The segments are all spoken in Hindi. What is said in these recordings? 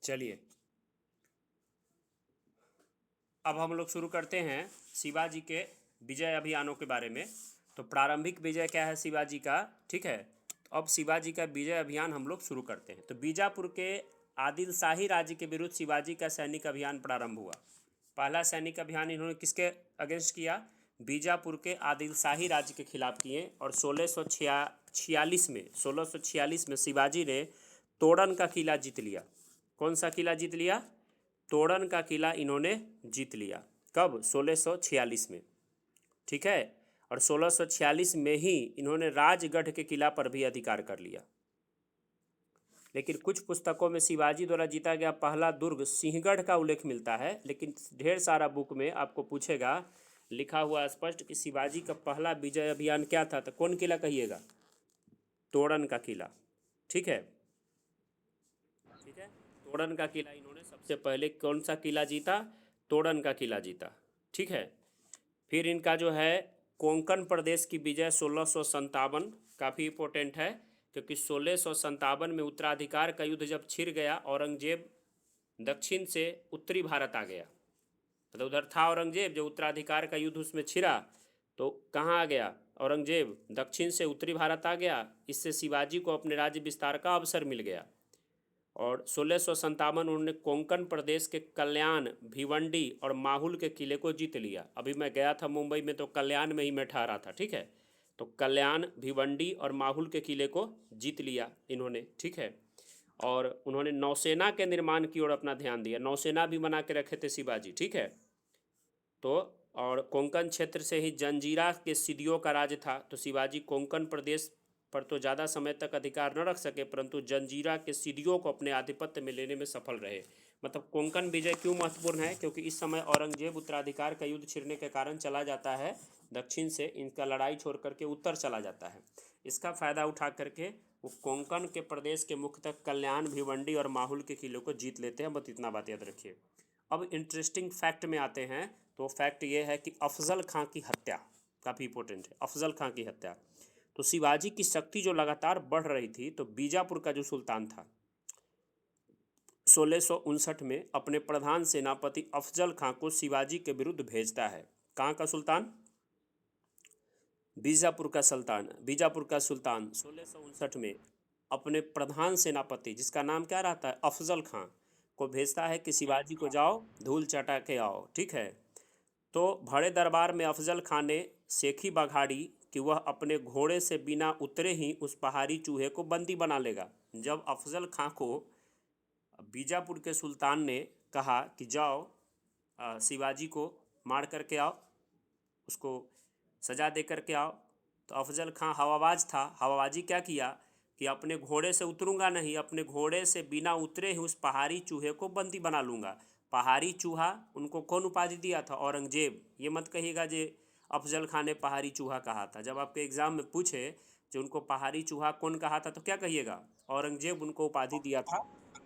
चलिए अब हम लोग शुरू करते हैं शिवाजी के विजय अभियानों के बारे में। तो प्रारंभिक विजय क्या है शिवाजी का, ठीक है। तो अब शिवाजी का विजय अभियान हम लोग शुरू करते हैं। तो बीजापुर के आदिल शाही राज्य के विरुद्ध शिवाजी का सैनिक अभियान प्रारंभ हुआ। पहला सैनिक अभियान इन्होंने किसके अगेंस्ट किया? बीजापुर के आदिल शाही राज्य के खिलाफ किए। और 1646 में शिवाजी ने तोड़न का किला जीत लिया। कौन सा किला जीत लिया? तोड़न का किला इन्होंने जीत लिया। कब? 1646 में, ठीक है। और 1646 में ही इन्होंने राजगढ़ के किला पर भी अधिकार कर लिया। लेकिन कुछ पुस्तकों में शिवाजी द्वारा जीता गया पहला दुर्ग सिंहगढ़ का उल्लेख मिलता है, लेकिन ढेर सारा बुक में आपको पूछेगा, लिखा हुआ स्पष्ट कि शिवाजी का पहला विजय अभियान क्या था। तो कौन किला कहिएगा? तोड़न का किला, ठीक है। ठीक है, तोड़न का किला इन्होंने सबसे पहले कौन सा किला जीता? तोड़न का किला जीता, ठीक है। फिर इनका जो है कोंकण प्रदेश की विजय 1657 काफ़ी इंपॉर्टेंट है, क्योंकि 1657 में उत्तराधिकार का युद्ध जब छिड़ गया, औरंगजेब दक्षिण से उत्तरी भारत आ गया। मतलब उधर था औरंगजेब, जो उत्तराधिकार का युद्ध उसमें छिड़ा तो कहाँ आ गया? औरंगजेब दक्षिण से उत्तरी भारत आ गया। इससे शिवाजी को अपने राज्य विस्तार का अवसर मिल गया। और 1657 उन्होंने कोंकण प्रदेश के कल्याण, भिवंडी और माहुल के किले को जीत लिया। अभी मैं गया था मुंबई में, तो कल्याण में ही मैं ठहरा था, ठीक है। तो कल्याण, भिवंडी और माहुल के किले को जीत लिया इन्होंने, ठीक है। और उन्होंने नौसेना के निर्माण की ओर अपना ध्यान दिया। नौसेना भी बना के रखे थे शिवाजी, ठीक है। तो और कोंकण क्षेत्र से ही जंजीरा के सिदियों का राज था। तो शिवाजी कोंकण प्रदेश पर तो ज़्यादा समय तक अधिकार न रख सके, परंतु जंजीरा के सिदियों को अपने आधिपत्य में लेने में सफल रहे। मतलब कोंकण विजय क्यों महत्वपूर्ण है? क्योंकि इस समय औरंगजेब उत्तराधिकार का युद्ध छिड़ने के कारण चला जाता है दक्षिण से, इनका लड़ाई छोड़ करके उत्तर चला जाता है। इसका फ़ायदा उठा करके वो कोंकण के प्रदेश के मुख्यतः कल्याण, भिवंडी और माहुल के किलों को जीत लेते हैं। बस इतना बात याद रखिए। अब इंटरेस्टिंग फैक्ट में आते हैं। तो फैक्ट ये है कि अफजल खां की हत्या काफ़ी इंपॉर्टेंट है। अफजल खां की हत्या, तो शिवाजी की शक्ति जो लगातार बढ़ रही थी, तो बीजापुर का जो सुल्तान था 1659 में अपने प्रधान सेनापति अफजल खां को शिवाजी के विरुद्ध भेजता है। कहाँ का सुल्तान? बीजापुर का सुल्तान 1659 में अपने प्रधान सेनापति, जिसका नाम क्या रहता है? अफजल खां, को भेजता है कि शिवाजी को जाओ धूल चटा के आओ, ठीक है। तो बड़े दरबार में अफजल खां ने सेखी बघाड़ी कि वह अपने घोड़े से बिना उतरे ही उस पहाड़ी चूहे को बंदी बना लेगा। जब अफजल खां को बीजापुर के सुल्तान ने कहा कि जाओ शिवाजी को मार करके आओ, उसको सजा दे करके आओ, तो अफजल खां हवाबाज था। हवाबाजी क्या किया कि अपने घोड़े से उतरूंगा नहीं, अपने घोड़े से बिना उतरे ही उस पहाड़ी चूहे को बंदी बना लूँगा। पहाड़ी चूहा उनको कौन उपाधि दिया था? औरंगजेब। ये मत कहिएगा जे अफजल खां ने पहाड़ी चूहा कहा था। जब आपके एग्ज़ाम में पूछे जो उनको पहाड़ी चूहा कौन कहा था, तो क्या कहिएगा? औरंगजेब उनको उपाधि दिया था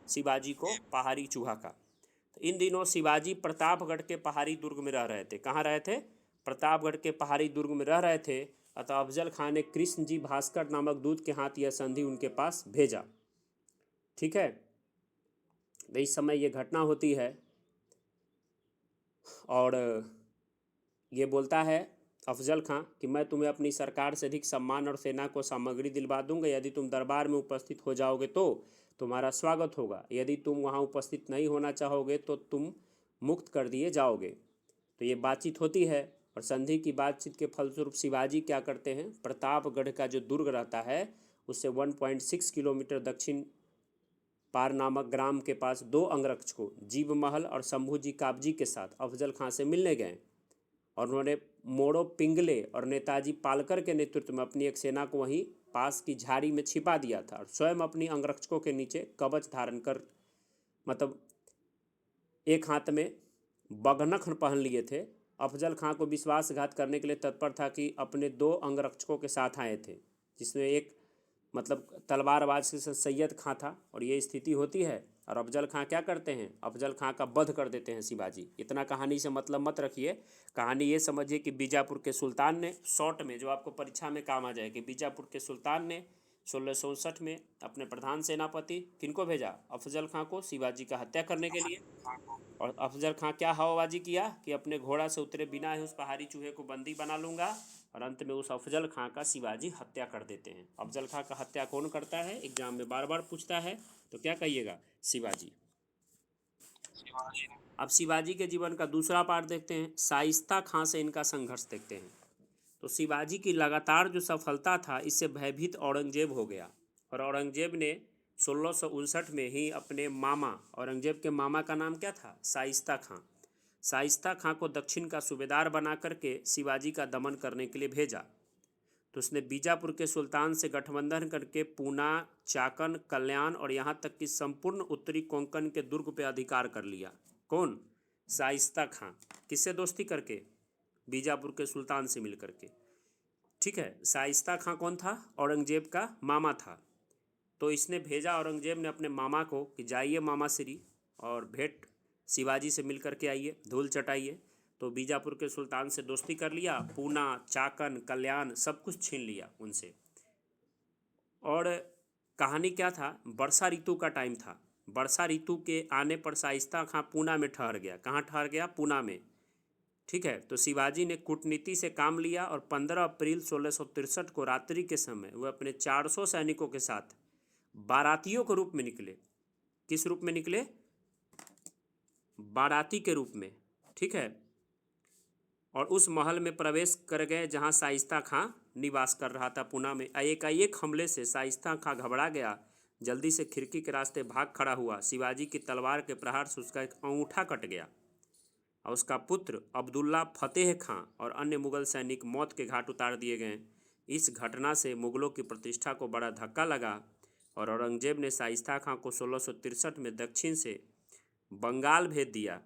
शिवाजी को पहाड़ी चूहा का। तो इन दिनों शिवाजी प्रतापगढ़ के पहाड़ी दुर्ग में रह रहे थे। कहाँ रहे थे? प्रतापगढ़ के पहाड़ी दुर्ग में रह रहे थे। अतः अफजल खां ने कृष्ण जी भास्कर नामक दूत के हाथ यह संधि उनके पास भेजा, ठीक है। इस समय ये घटना होती है और ये बोलता है अफजल खां कि मैं तुम्हें अपनी सरकार से अधिक सम्मान और सेना को सामग्री दिलवा दूंगा। यदि तुम दरबार में उपस्थित हो जाओगे तो तुम्हारा स्वागत होगा। यदि तुम वहाँ उपस्थित नहीं होना चाहोगे तो तुम मुक्त कर दिए जाओगे। तो ये बातचीत होती है और संधि की बातचीत के फलस्वरूप शिवाजी क्या करते हैं? प्रतापगढ़ का जो दुर्ग रहता है उससे 1.6 किलोमीटर दक्षिण पार नामक ग्राम के पास दो अंगरक्षकों जीव महल और शंभू जी काबजी के साथ अफजल खां से मिलने गए और उन्होंने मोड़ो पिंगले और नेताजी पालकर के नेतृत्व में अपनी एक सेना को वहीं पास की झाड़ी में छिपा दिया था और स्वयं अपनी अंगरक्षकों के नीचे कवच धारण कर, मतलब एक हाथ में बगनख पहन लिए थे। अफजल खां को विश्वासघात करने के लिए तत्पर था कि अपने दो अंगरक्षकों के साथ आए थे, जिसमें एक मतलब तलवारबाज से सैयद खां था। और ये स्थिति होती है और अफजल खां क्या करते हैं? अफजल खां का वध कर देते हैं शिवाजी। इतना कहानी से मतलब मत रखिए। कहानी ये समझिए कि बीजापुर के सुल्तान ने, शॉर्ट में जो आपको परीक्षा में काम आ जाए, कि बीजापुर के सुल्तान ने 1659 में अपने प्रधान सेनापति किनको भेजा? अफजल खां को, शिवाजी का हत्या करने के लिए। और अफजल खां क्या हवाबाजी किया कि अपने घोड़ा से उतरे बिना ही उस पहाड़ी चूहे को बंदी बना लूँगा, और अंत में उस अफजल खां का शिवाजी हत्या कर देते हैं। अफजल खां का हत्या कौन करता है? एग्जाम में बार बार पूछता है, तो क्या कहिएगा? शिवाजी। अब शिवाजी के जीवन का दूसरा पार्ट देखते हैं, शाइस्ता खां से इनका संघर्ष देखते हैं। तो शिवाजी की लगातार जो सफलता था, इससे भयभीत औरंगजेब हो गया, और औरंगजेब ने 1659 में ही अपने मामा, औरंगजेब के मामा का नाम क्या था? शाइस्ता खां। शाइस्ता खां को दक्षिण का सूबेदार बना करके शिवाजी का दमन करने के लिए भेजा। तो उसने बीजापुर के सुल्तान से गठबंधन करके पूना, चाकन, कल्याण और यहाँ तक कि संपूर्ण उत्तरी कोंकण के दुर्ग पे अधिकार कर लिया। कौन? शाइस्ता खां। किससे दोस्ती करके? बीजापुर के सुल्तान से मिल करके। ठीक है, शाइस्ता खां कौन था? औरंगजेब का मामा था। तो इसने भेजा, औरंगजेब ने अपने मामा को कि जाइए मामा श्री और भेंट शिवाजी से मिल करके आइए, धूल चटाइए। तो बीजापुर के सुल्तान से दोस्ती कर लिया, पूना, चाकन, कल्याण सब कुछ छीन लिया उनसे। और कहानी क्या था? वर्षा ऋतु का टाइम था। वर्षा ऋतु के आने पर शाइस्ता खां पूना में ठहर गया। कहाँ ठहर गया? पूना में। ठीक है, तो शिवाजी ने कूटनीति से काम लिया और 15 अप्रैल 1663 को रात्रि के समय वह अपने 400 सैनिकों के साथ बारातियों के रूप में निकले। किस रूप में निकले? बाराती के रूप में। ठीक है, और उस महल में प्रवेश कर गए जहां शाइस्ता खां निवास कर रहा था पूना में। एकाएक हमले से शाइस्ता खां घबरा गया, जल्दी से खिड़की के रास्ते भाग खड़ा हुआ। शिवाजी की तलवार के प्रहार से उसका एक अंगूठा कट गया और उसका पुत्र अब्दुल्ला फतेह खां और अन्य मुगल सैनिक मौत के घाट उतार दिए गए। इस घटना से मुगलों की प्रतिष्ठा को बड़ा धक्का लगा और औरंगजेब ने शाइस्ता खां को 1663 में दक्षिण से बंगाल भेज दिया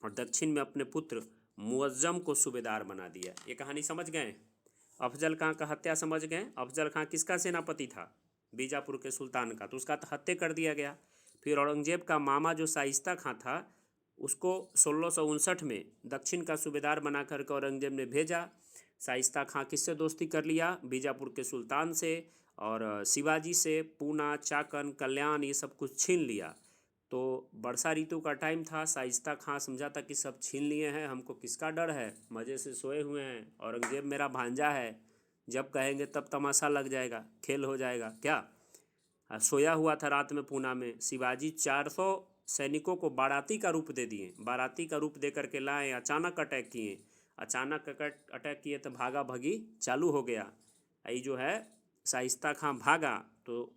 और दक्षिण में अपने पुत्र मुअज्जम को सूबेदार बना दिया। ये कहानी समझ गए? अफजल खां का हत्या समझ गए? अफजल खां किसका सेनापति था? बीजापुर के सुल्तान का। तो उसका हत्या कर दिया गया। फिर औरंगजेब का मामा जो शाइस्ता खां था, उसको 1659 में दक्षिण का सूबेदार बना करके औरंगजेब ने भेजा। शाइस्ता खां किससे दोस्ती कर लिया? बीजापुर के सुल्तान से, और शिवाजी से पूना, चाकन, कल्याण ये सब कुछ छीन लिया। तो वर्षा ऋतु का टाइम था। शाइस्ता खां समझा था कि सब छीन लिए हैं, हमको किसका डर है, मज़े से सोए हुए हैं, औरंगजेब मेरा भांजा है, जब कहेंगे तब तमाशा लग जाएगा, खेल हो जाएगा क्या। सोया हुआ था रात में पूना में। शिवाजी 400 सैनिकों को बाराती का रूप दे दिए, बाराती का रूप दे करके लाए, अचानक अटैक किए। अचानक अटैक किए तो भागा भगी चालू हो गया। ये जो है शाइस्ता खां भागा तो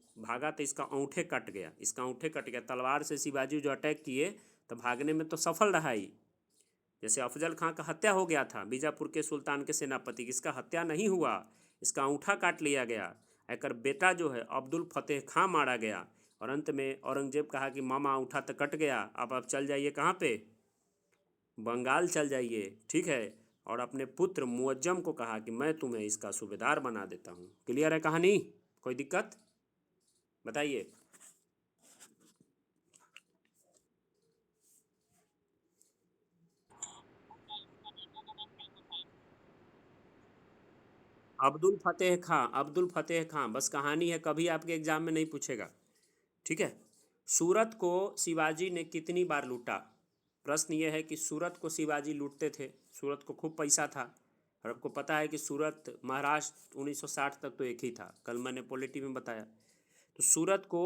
इसका औंठे कट गया, इसका औंठे कट गया। तलवार से शिवाजी जो अटैक किए तो भागने में तो सफल रहा ही। जैसे अफजल खां का हत्या हो गया था बीजापुर के सुल्तान के सेनापति, इसका हत्या नहीं हुआ, इसका अंगूठा काट लिया गया। एक बेटा जो है अब्दुल फतेह खां मारा गया और अंत में औरंगजेब कहा कि मामा अंगूठा तो कट गया, अब आप चल जाइए कहाँ पे? बंगाल चल जाइए। ठीक है, और अपने पुत्र मुअज्जम को कहा कि मैं तुम्हें इसका सूबेदार बना देता हूँ। क्लियर है कहानी? कोई दिक्कत बताइए। अब्दुल फतेह खां बस कहानी है, कभी आपके एग्जाम में नहीं पूछेगा। ठीक है, सूरत को शिवाजी ने कितनी बार लूटा? प्रश्न ये है कि सूरत को शिवाजी लूटते थे, सूरत को खूब पैसा था, और आपको पता है कि सूरत महाराष्ट्र 1960 तक तो एक ही था, कल मैंने पॉलिटी में बताया। तो सूरत को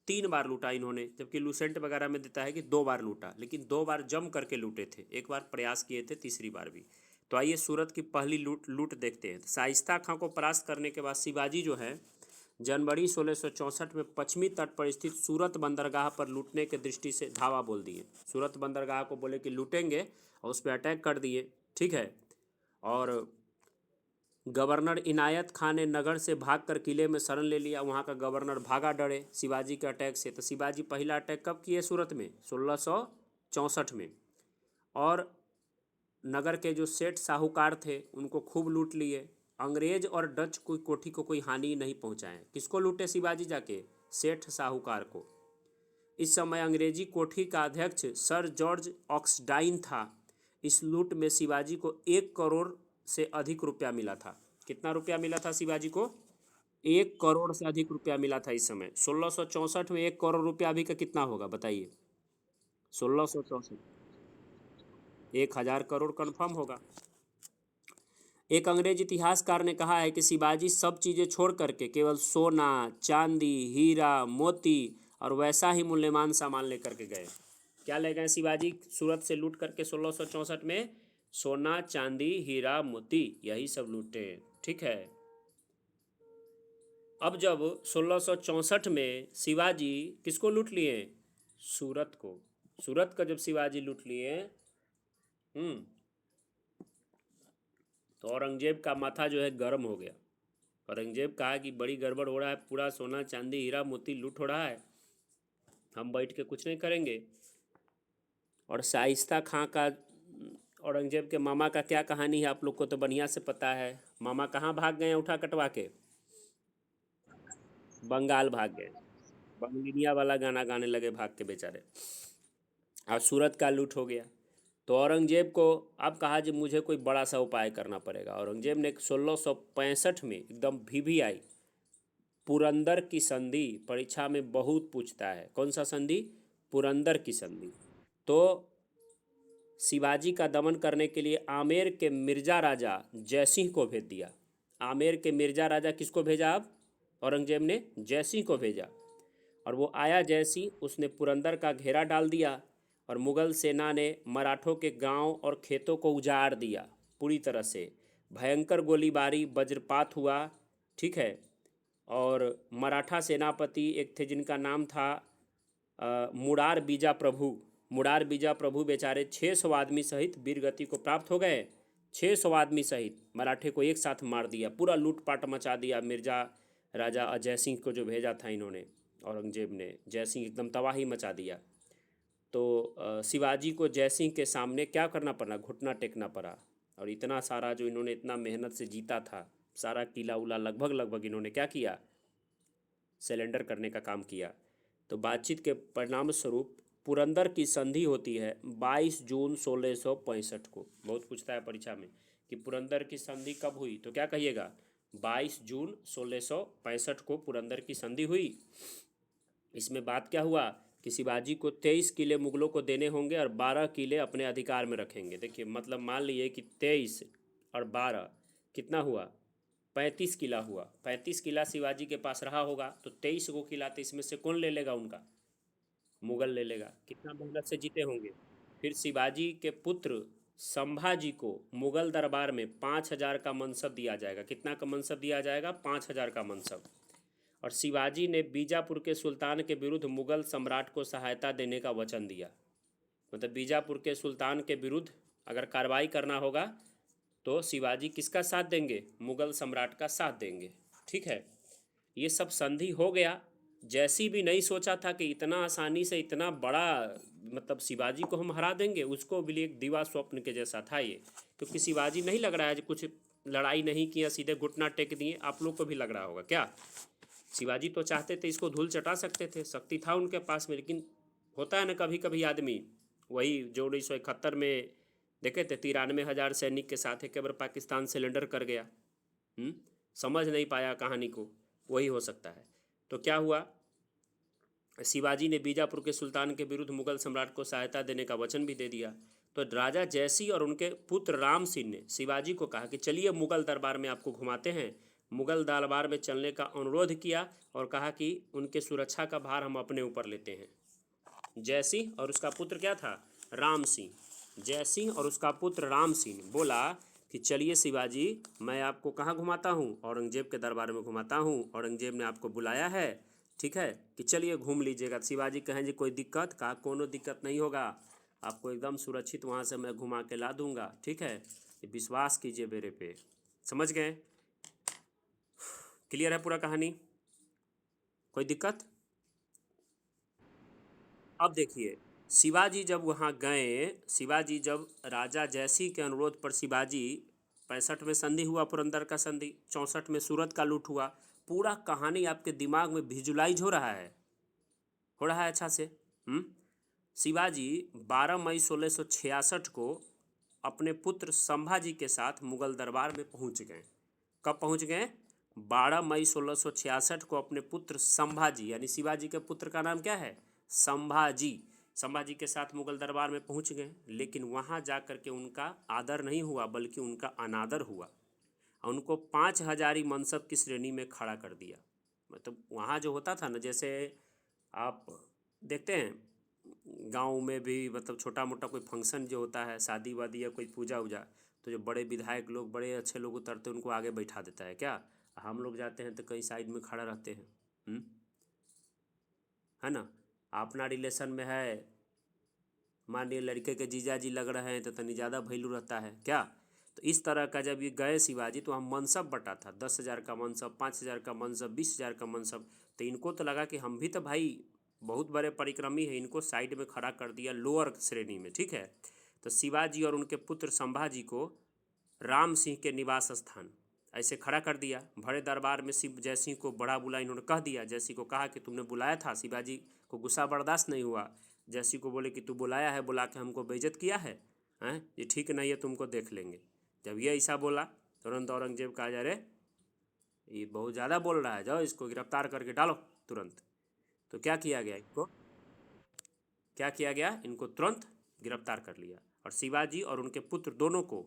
3 बार लूटा इन्होंने, जबकि लूसेंट वगैरह में देता है कि 2 बार लूटा, लेकिन 2 बार जम करके लूटे थे, एक बार प्रयास किए थे, तीसरी बार भी। तो आइए सूरत की पहली लूट देखते हैं। शाइस्ता खां को परास्त करने के बाद शिवाजी जो है जनवरी 1664 में पश्चिमी तट पर स्थित सूरत बंदरगाह पर लूटने के दृष्टि से धावा बोल दिए। सूरत बंदरगाह को बोले कि लूटेंगे और उस पर अटैक कर दिए। ठीक है, और गवर्नर इनायत खान ने नगर से भागकर किले में शरण ले लिया। वहाँ का गवर्नर भागा डरे शिवाजी के अटैक से। तो शिवाजी पहला अटैक कब किए सूरत में? 1664 में। और नगर के जो सेठ साहूकार थे उनको खूब लूट लिए। अंग्रेज और डच कोई कोठी को कोई हानि नहीं पहुंचाए। किसको लूटे शिवाजी जाके? सेठ साहूकार को। इस समय अंग्रेजी कोठी का अध्यक्ष सर जॉर्ज ऑक्सडाइन था। इस लूट में शिवाजी को 1 करोड़ से अधिक रुपया मिला था। कितना रुपया मिला था शिवाजी को? 1 करोड़ से अधिक रुपया मिला था इस समय। 1664 में 1 करोड़ रुपया अभी का कितना होगा बताइए? 1664 1000 करोड़ कन्फर्म होगा। एक अंग्रेज इतिहासकार ने कहा है कि शिवाजी सब चीज़ें छोड़ करके केवल सोना, चांदी, हीरा, मोती और वैसा ही मूल्यवान सामान लेकर के गए। क्या ले गए शिवाजी सूरत से लूट करके 1664 में? सोना, चांदी, हीरा, मोती, यही सब लूटे। ठीक है। अब जब 1664 में शिवाजी किसको लूट लिए? सूरत को। सूरत का जब शिवाजी लूट लिए, तो औरंगजेब का माथा जो है गर्म हो गया। औरंगजेब कहा कि बड़ी गड़बड़ हो रहा है, पूरा सोना चांदी हीरा मोती लूट हो रहा है, हम बैठ के कुछ नहीं करेंगे। और शाइस्ता खां का, औरंगजेब के मामा का क्या कहानी है आप लोग को तो बढ़िया से पता है। मामा कहाँ भाग गए उठा कटवा के? बंगाल भाग गए। बंगलिनिया वाला गाना गाने लगे भाग के बेचारे। और सूरत का लूट हो गया। तो औरंगजेब को अब कहा कि मुझे कोई बड़ा सा उपाय करना पड़ेगा। औरंगजेब ने 1665 में एकदम VVI पुरंदर की संधि, परीक्षा में बहुत पूछता है, कौन सा संधि? पुरंदर की संधि। तो शिवाजी का दमन करने के लिए आमेर के मिर्जा राजा जयसिंह को भेज दिया। आमेर के मिर्जा राजा किसको भेजा? अब औरंगजेब ने जयसिंह को भेजा। और वो आया जयसिंह, उसने पुरंदर का घेरा डाल दिया और मुगल सेना ने मराठों के गांव और खेतों को उजाड़ दिया पूरी तरह से। भयंकर गोलीबारी, वज्रपात हुआ। ठीक है। और मराठा सेनापति एक थे जिनका नाम था मुरार बीजा प्रभु। मुरार बीजा प्रभु बेचारे 600 आदमी सहित वीरगति को प्राप्त हो गए। 600 आदमी सहित मराठे को एक साथ मार दिया, पूरा लूटपाट मचा दिया। मिर्जा राजा अजय सिंह को जो भेजा था इन्होंने, औरंगजेब ने, जय सिंह एकदम तबाही मचा दिया। तो शिवाजी को जय सिंह के सामने क्या करना पड़ा? घुटना टेकना पड़ा। और इतना सारा जो इन्होंने इतना मेहनत से जीता था, सारा किला उला लगभग लगभग इन्होंने क्या किया? सरेंडर करने का काम किया। तो बातचीत के परिणाम स्वरूप पुरंदर की संधि होती है 22 जून 1665 को। बहुत पूछता है परीक्षा में कि पुरंदर की संधि कब हुई, तो क्या कहिएगा? 22 जून 1665 को पुरंदर की संधि हुई। इसमें बात क्या हुआ कि शिवाजी को 23 किले मुगलों को देने होंगे और 12 किले अपने अधिकार में रखेंगे। देखिए मतलब मान लीजिए कि 23 और 12 कितना हुआ? 35 किला हुआ। 35 किला शिवाजी के पास रहा होगा, तो 23 को किला, तो इसमें से कौन ले लेगा? उनका मुगल ले लेगा। कितना मेहनत से जीते होंगे। फिर शिवाजी के पुत्र संभाजी को मुगल दरबार में 5000 का मनसब दिया जाएगा। कितना का मनसब दिया जाएगा? 5000 का मनसब। और शिवाजी ने बीजापुर के सुल्तान के विरुद्ध मुगल सम्राट को सहायता देने का वचन दिया। मतलब बीजापुर के सुल्तान के विरुद्ध अगर कार्रवाई करना होगा तो शिवाजी किसका साथ देंगे? मुगल सम्राट का साथ देंगे। ठीक है। ये सब संधि हो गया। जैसी भी नहीं सोचा था कि इतना आसानी से इतना बड़ा, मतलब शिवाजी को हम हरा देंगे, उसको भी एक दीवा स्वप्न के जैसा था ये। क्योंकि शिवाजी नहीं लग रहा है कुछ लड़ाई नहीं किया, सीधे घुटना टेक दिए। आप लोग को भी लग रहा होगा क्या? शिवाजी तो चाहते थे इसको धूल चटा सकते थे, शक्ति था उनके पास में, लेकिन होता है ना कभी कभी आदमी, वही जो 1971 में देखे थे 93,000 सैनिक के साथ एक बार पाकिस्तान सिलेंडर कर गया। समझ नहीं पाया कहानी को, वही हो सकता है। तो क्या हुआ? शिवाजी ने बीजापुर के सुल्तान के विरुद्ध मुगल सम्राट को सहायता देने का वचन भी दे दिया। तो राजा जयसिंह और उनके पुत्र राम सिंह ने शिवाजी को कहा कि चलिए मुगल दरबार में आपको घुमाते हैं। मुगल दरबार में चलने का अनुरोध किया और कहा कि उनके सुरक्षा का भार हम अपने ऊपर लेते हैं। जयसिंह और उसका पुत्र क्या था? राम सिंह। जयसिंह और उसका पुत्र राम सिंह बोला कि चलिए शिवाजी, मैं आपको कहाँ घुमाता हूँ? औरंगजेब के दरबार में घुमाता हूँ। औरंगजेब ने आपको बुलाया है, ठीक है, कि चलिए घूम लीजिएगा। शिवाजी कहें जी कोई दिक्कत? कहा कोनो दिक्कत नहीं होगा, आपको एकदम सुरक्षित वहाँ से मैं घुमा के ला दूंगा। ठीक है, विश्वास कीजिए मेरे पे। समझ गए? क्लियर है पूरा कहानी? कोई दिक्कत? अब देखिए, शिवाजी जब वहाँ गए, शिवाजी जब राजा जयसिंह के अनुरोध पर शिवाजी 65 में संधि हुआ, पुरंदर का संधि, 64 में सूरत का लूट हुआ। पूरा कहानी आपके दिमाग में विजुलाइज हो रहा है? हो रहा है अच्छा से? शिवाजी 12 मई 1666 को अपने पुत्र संभाजी के साथ मुगल दरबार में पहुंच गए। कब पहुंच गए? 12 मई 1666 को अपने पुत्र संभाजी, यानी शिवाजी के पुत्र का नाम क्या है, संभाजी, संभाजी के साथ मुगल दरबार में पहुंच गए। लेकिन वहां जा कर के उनका आदर नहीं हुआ बल्कि उनका अनादर हुआ। उनको 5000 मनसब की श्रेणी में खड़ा कर दिया। मतलब वहाँ जो होता था ना, जैसे आप देखते हैं गांव में भी, मतलब छोटा मोटा कोई फंक्शन जो होता है, शादी वादी या कोई पूजा वूजा, तो जो बड़े विधायक लोग, बड़े अच्छे लोग उतरते हैं, उनको आगे बैठा देता है क्या। हम लोग जाते हैं तो कहीं साइड में खड़ा रहते हैं, है ना। अपना रिलेशन में है, मान लीजिए लड़के के जीजा जी लग रहे हैं तो तनी ज़्यादा वैल्यू रहता है क्या। तो इस तरह का जब ये गए शिवाजी, तो हम मनसब बटा था, 10,000 का मनसब, 5,000 का मनसब, 20,000 का मनसब। तो इनको तो लगा कि हम भी तो भाई बहुत बड़े परिक्रमी हैं, इनको साइड में खड़ा कर दिया लोअर श्रेणी में, ठीक है। तो शिवाजी और उनके पुत्र संभाजी को राम सिंह के निवास स्थान ऐसे खड़ा कर दिया। बड़े दरबार में शिव जयसिंह को बड़ा बुला, इन्होंने कह दिया, जयसिंह को कहा कि तुमने बुलाया था। शिवाजी को गुस्सा बर्दाश्त नहीं हुआ। जयसिंह को बोले कि तू बुलाया है, बुला के हमको बेइज्जत किया है, हैं, ये ठीक नहीं है, तुमको देख लेंगे। जब ये ऐसा बोला, तुरंत औरंगजेब कहा, जा रे ये बहुत ज़्यादा बोल रहा है, जाओ इसको गिरफ्तार करके डालो तुरंत। तो क्या किया गया, इनको क्या किया गया, इनको तुरंत गिरफ्तार कर लिया। और शिवाजी और उनके पुत्र दोनों को,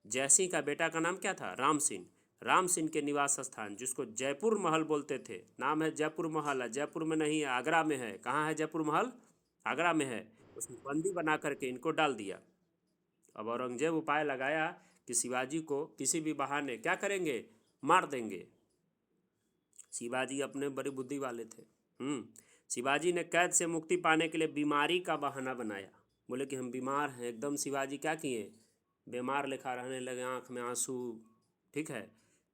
जयसिंह का बेटा का नाम क्या था, राम सिंह, राम सिंह के निवास स्थान, जिसको जयपुर महल बोलते थे, नाम है जयपुर महल, है जयपुर में नहीं है, आगरा में है। कहाँ है जयपुर महल, आगरा में है। उसमें बंदी बना करके इनको डाल दिया। अब औरंगजेब उपाय लगाया कि शिवाजी को किसी भी बहाने क्या करेंगे, मार देंगे। शिवाजी अपने बड़ी बुद्धि वाले थे। शिवाजी ने कैद से मुक्ति पाने के लिए बीमारी का बहाना बनाया। बोले कि हम बीमार हैं। एकदम शिवाजी क्या किए, बीमार लेखा रहने लगे, आँख में आंसू, ठीक है,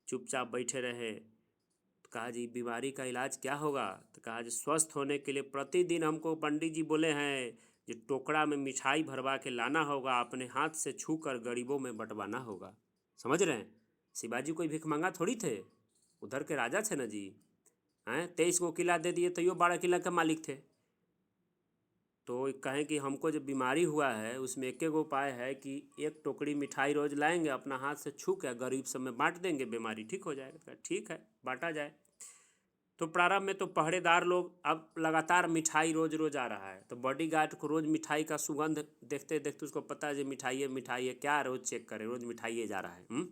चुपचाप बैठे रहे। तो कहा जी बीमारी का इलाज क्या होगा। तो कहा जी स्वस्थ होने के लिए प्रतिदिन हमको पंडित जी बोले हैं कि टोकरा में मिठाई भरवा के लाना होगा, अपने हाथ से छू कर गरीबों में बंटवाना होगा। समझ रहे हैं, शिवाजी कोई भिखमंगा थोड़ी थे, उधर के राजा थे ना जी। हैं, 23 गो किला दे दिए, तो यो 12 किला के मालिक थे। तो कहें कि हमको जब बीमारी हुआ है, उसमें एक गो उपाय है कि एक टोकरी मिठाई रोज़ लाएंगे, अपना हाथ से छू के गरीब सब में बांट देंगे, बीमारी ठीक हो जाएगा। ठीक है, बांटा जाए। तो प्रारंभ में तो पहरेदार लोग, अब लगातार मिठाई रोज़ रोज़ आ रहा है, तो बॉडीगार्ड को रोज़ मिठाई का सुगंध देखते देखते उसको पता है मिठाई है क्या, रोज़ चेक करे, रोज़ मिठाई जा रहा है।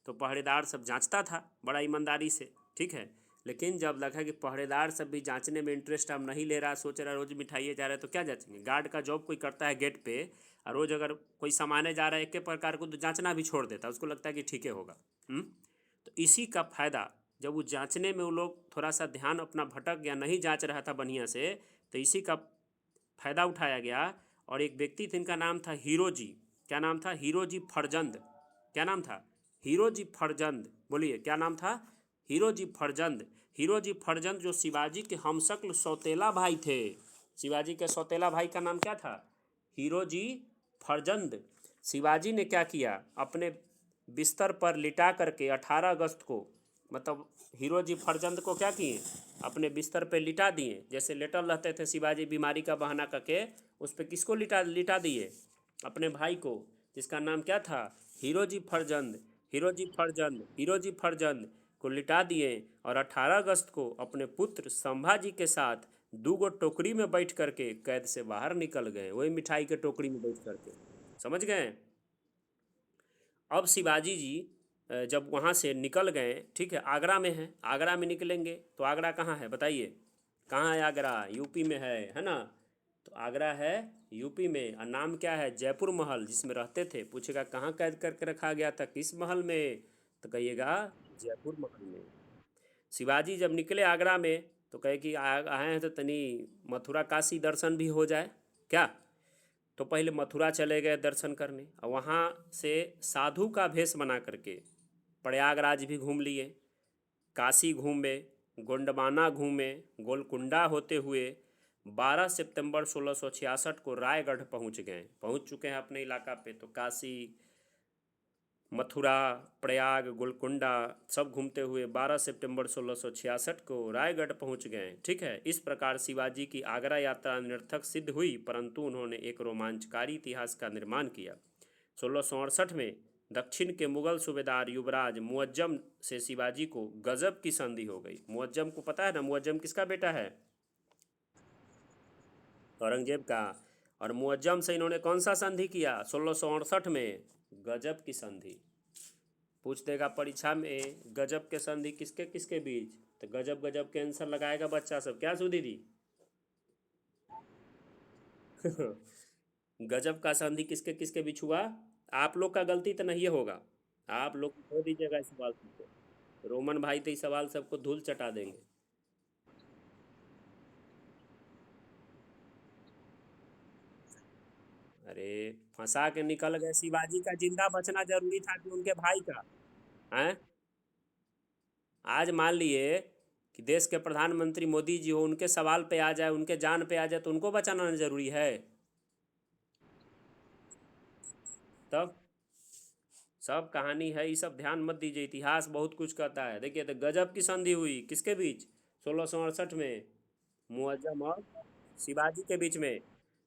तो पहरेदार सब जांचता था बड़ा ईमानदारी से, ठीक है। लेकिन जब लगा कि पहरेदार सब भी जांचने में इंटरेस्ट अब नहीं ले रहा, सोच रहा रोज़ मिठाई जा रहा है, तो क्या जांचेंगे। गार्ड का जॉब कोई करता है गेट पे, और रोज़ अगर कोई सामाने जा रहा है एक के प्रकार को, तो जांचना भी छोड़ देता है, उसको लगता है कि ठीक है होगा। तो इसी का फ़ायदा, जब वो जांचने में वो लोग थोड़ा सा ध्यान अपना भटक गया, नहीं जांच रहा था बढ़िया से, तो इसी का फ़ायदा उठाया गया। और एक व्यक्ति थे, इनका नाम था हीरो जी। क्या नाम था, हीरो जी फरजंद। क्या नाम था, हीरो जी फरजंद। बोलिए क्या नाम था, हीरो जी फरजंद। हीरो जी फरजंद जो शिवाजी के हमशक्ल सौतेला भाई थे। शिवाजी के सौतेला भाई का नाम क्या था, हीरो जी फरजंद। शिवाजी ने क्या किया, अपने बिस्तर पर लिटा करके 18 अगस्त को, मतलब हीरो जी फरजंद को क्या किए, अपने बिस्तर पे लिटा दिए। जैसे लेटल रहते थे शिवाजी बीमारी का बहाना करके, उस पर किसको लिटा दिए, अपने भाई को, जिसका नाम क्या था, हीरो जी फरजंद। हीरो जी फरजंद, हीरो जी फरजंद को लिटा दिए। और 18 अगस्त को अपने पुत्र संभाजी के साथ 2 गो टोकरी में बैठ करके कैद से बाहर निकल गए, वही मिठाई के टोकरी में बैठ करके। समझ गए। अब शिवाजी जी जब वहाँ से निकल गए, ठीक है, आगरा में है, आगरा में निकलेंगे तो आगरा कहाँ है बताइए, कहाँ है आगरा, यूपी में है ना। तो आगरा है यूपी में, और नाम क्या है, जयपुर महल जिसमें रहते थे। पूछेगा कहाँ कैद करके रखा गया था, किस महल में, तो कहिएगा जयपुर महल में। शिवाजी जब निकले आगरा में, तो कहे कि आए हैं तो तनी मथुरा काशी दर्शन भी हो जाए क्या। तो पहले मथुरा चले गए दर्शन करने, और वहाँ से साधु का भेष बना करके प्रयागराज भी घूम लिए, काशी घूमे, गोंडवाना घूमे, गोलकुंडा होते हुए 12 सितंबर 1666 को रायगढ़ पहुँच चुके हैं अपने इलाका पे। तो काशी, मथुरा, प्रयाग, गोलकुंडा सब घूमते हुए 12 सितंबर 1666 को रायगढ़ पहुंच गए। ठीक है, इस प्रकार शिवाजी की आगरा यात्रा निरर्थक सिद्ध हुई, परंतु उन्होंने एक रोमांचकारी इतिहास का निर्माण किया। 1668 में दक्षिण के मुगल सूबेदार युवराज मुअज्जम से शिवाजी को गजब की संधि हो गई। मुअज्जम को पता है ना, मुअज्जम किसका बेटा है? औरंगजेब का। और मुअज्जम से इन्होंने कौन सा संधि किया 1668 में? गजब की संधि। पूछ देगा परीक्षा में, गजब के संधि किसके किसके बीच, तो गजब गजब के आंसर लगाएगा बच्चा सब। क्या सुधी दी? गजब का संधि किसके किसके बीच हुआ? आप लोग का गलती तो नहीं होगा, आप लोग छोड़ दीजिएगा इस सवाल सबको। रोमन भाई तो इस सवाल सबको धूल चटा देंगे। अरे फंसा के निकल गए। शिवाजी का जिंदा बचना जरूरी था कि उनके भाई का? हैं? आज मान लिए कि देश के प्रधानमंत्री मोदी जी हो, उनके सवाल पे आ जाए, उनके जान पे आ जाए, तो उनको बचाना जरूरी है? तब सब कहानी है, ये सब ध्यान मत दीजिए। इतिहास बहुत कुछ कहता है। देखिए तो गजब की संधि हुई किसके बीच 1668 में? मुअज्जम और शिवाजी के बीच में।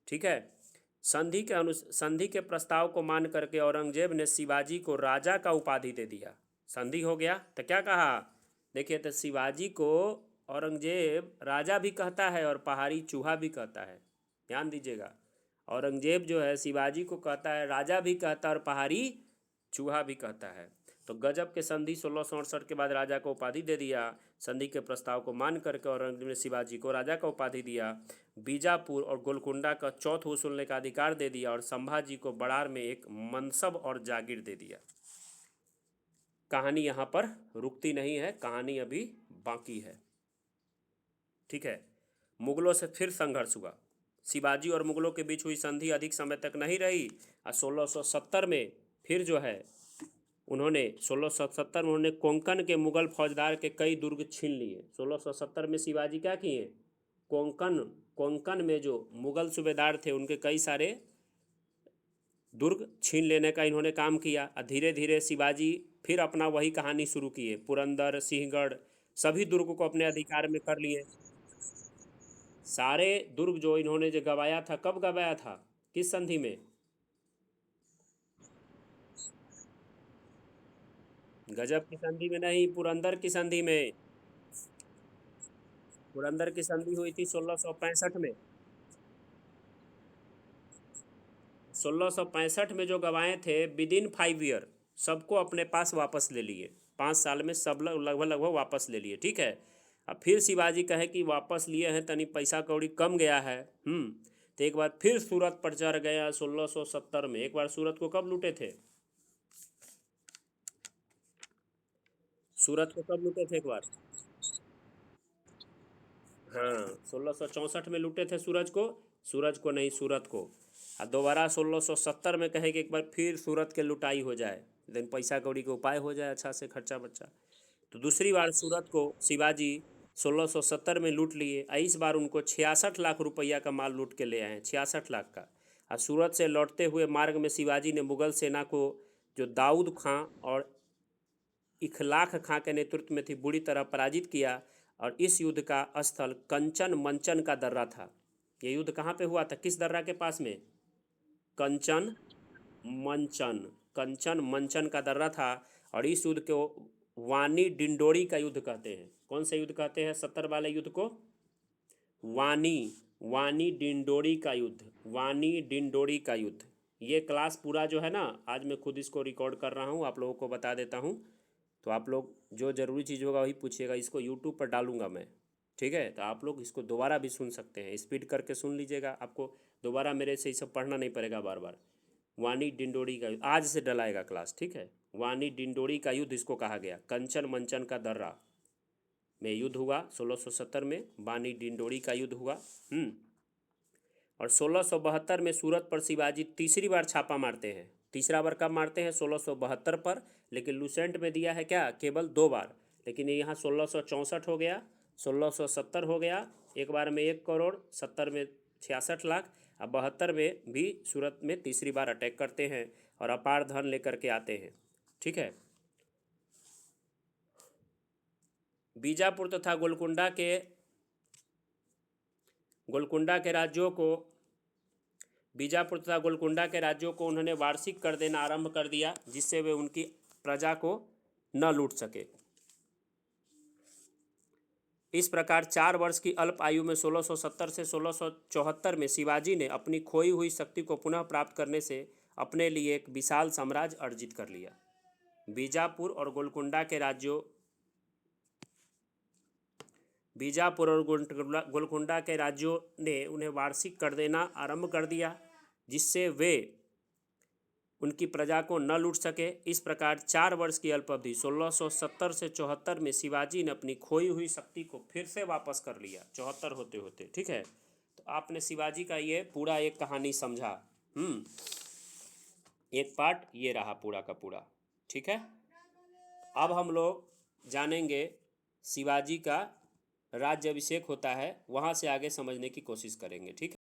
ठीक है। संधि के प्रस्ताव को मान करके औरंगजेब ने शिवाजी को राजा का उपाधि दे दिया। संधि हो गया तो क्या कहा? देखिए तो शिवाजी को औरंगजेब राजा भी कहता है और पहाड़ी चूहा भी कहता है। ध्यान दीजिएगा, औरंगजेब जो है शिवाजी को कहता है, राजा भी कहता है और पहाड़ी चूहा भी कहता है। तो गजब के संधि 1668 के बाद राजा को उपाधि दे दिया। संधि के प्रस्ताव को मान करके औरंगजेब ने शिवाजी को राजा का उपाधि दिया। बीजापुर और गोलकुंडा का चौथ वसूलने का अधिकार दे दिया और संभाजी को बड़ार में एक मनसब और जागीर दे दिया। कहानी यहाँ पर रुकती नहीं है, कहानी अभी बाकी है। ठीक है। मुगलों से फिर संघर्ष हुआ। शिवाजी और मुगलों के बीच हुई संधि अधिक समय तक नहीं रही और 1670 में फिर जो है उन्होंने 1670 में उन्होंने कोंकण के मुगल फौजदार के कई दुर्ग छीन लिए। 1670 में शिवाजी क्या किए? कोंकण कोंकण में जो मुगल सूबेदार थे उनके कई सारे दुर्ग छीन लेने का इन्होंने काम किया। और धीरे धीरे शिवाजी फिर अपना वही कहानी शुरू किए। पुरंदर, सिंहगढ़ सभी दुर्ग को अपने अधिकार में कर लिए। सारे दुर्ग जो इन्होंने जो गवाया था, कब गवाया था, किस संधि में? गजब की संधि में नहीं, पुरंदर की संधि में। पुरंदर की संधि हुई थी 1665 में। 1665 में जो गवाए थे, विद इन 5 ईयर सबको अपने पास वापस ले लिए। 5 साल में सब लगभग लगभग वापस ले लिए। ठीक है। अब फिर शिवाजी कहे कि वापस लिए हैं, तनी पैसा कौड़ी कम गया है। तो एक बार फिर सूरत पर चढ़ गया 1670 में। एक बार सूरत को कब लूटे थे? सूरत को कब लूटे थे एक बार? हाँ, 1664 में लूटे थे सूरज को नहीं, सूरत को। और दोबारा 1670 में कहे कि एक बार फिर सूरत के लुटाई हो जाए, लेकिन पैसा कौड़ी के उपाय हो जाए अच्छा से, खर्चा बच्चा। तो दूसरी बार सूरत को शिवाजी 1670 में लूट लिए। इस बार उनको 66 लाख रुपया का माल लूट के ले आए हैं, 66 लाख का। और सूरत से लौटते हुए मार्ग में शिवाजी ने मुगल सेना को, जो दाऊद खां और इखलाक खां के नेतृत्व में थी, बुरी तरह पराजित किया। और इस युद्ध का स्थल कंचन मंचन का दर्रा था। ये युद्ध कहाँ पे हुआ था, किस दर्रा के पास में? कंचन मंचन। कंचन मंचन का दर्रा था। और इस युद्ध को वानी डिंडोरी का युद्ध कहते हैं। कौन सा युद्ध कहते हैं 70 वाले युद्ध को? वानी वानी डिंडोरी का युद्ध। वानी डिंडोरी का युद्ध। ये क्लास पूरा जो है ना, आज मैं खुद इसको रिकॉर्ड कर रहा हूँ, आप लोगों को बता देता हूँ। तो आप लोग जो ज़रूरी चीज़ होगा वही पूछिएगा। इसको यूट्यूब पर डालूंगा मैं। ठीक है, तो आप लोग इसको दोबारा भी सुन सकते हैं, स्पीड करके सुन लीजिएगा। आपको दोबारा मेरे से ये सब पढ़ना नहीं पड़ेगा बार बार। वानी डिंडोरी का युद्ध आज से डलाएगा क्लास। ठीक है। वानी डिंडोरी का युद्ध इसको कहा गया। कंचन मंचन का दर्रा में युद्ध हुआ 1670 में। वानी डिंडोरी का युद्ध हुआ। और 1672 में सूरत पर शिवाजी तीसरी बार छापा मारते हैं। तीसरा बार कब मारते हैं? 1672 पर। लेकिन लुसेंट में दिया है क्या, केवल 2 बार। लेकिन ये यहाँ 1664 हो गया, 1670 हो गया। एक बार में 1 करोड़, 70 में 66 लाख। और 72 में भी सूरत में तीसरी बार अटैक करते हैं और अपार धन लेकर के आते हैं। ठीक है। बीजापुर तथा गोलकुंडा के राज्यों को बीजापुर तथा गोलकुंडा के राज्यों को उन्होंने वार्षिक कर देना आरंभ कर दिया, जिससे वे उनकी प्रजा को न लूट सके। इस प्रकार 4 वर्ष की अल्प आयु में 1670 से 1674 में शिवाजी ने अपनी खोई हुई शक्ति को पुनः प्राप्त करने से अपने लिए एक विशाल साम्राज्य अर्जित कर लिया। बीजापुर और गोलकुंडा के राज्यों ने उन्हें वार्षिक कर देना आरंभ कर दिया, जिससे वे उनकी प्रजा को न लूट सके। इस प्रकार 4 वर्ष की अल्प अवधि 1670 से 74 में शिवाजी ने अपनी खोई हुई शक्ति को फिर से वापस कर लिया, 74 होते होते। ठीक है, तो आपने शिवाजी का ये पूरा एक कहानी समझा। एक पार्ट ये रहा पूरा का पूरा। ठीक है, अब हम लोग जानेंगे शिवाजी का राज्याभिषेक होता है, वहाँ से आगे समझने की कोशिश करेंगे। ठीक है।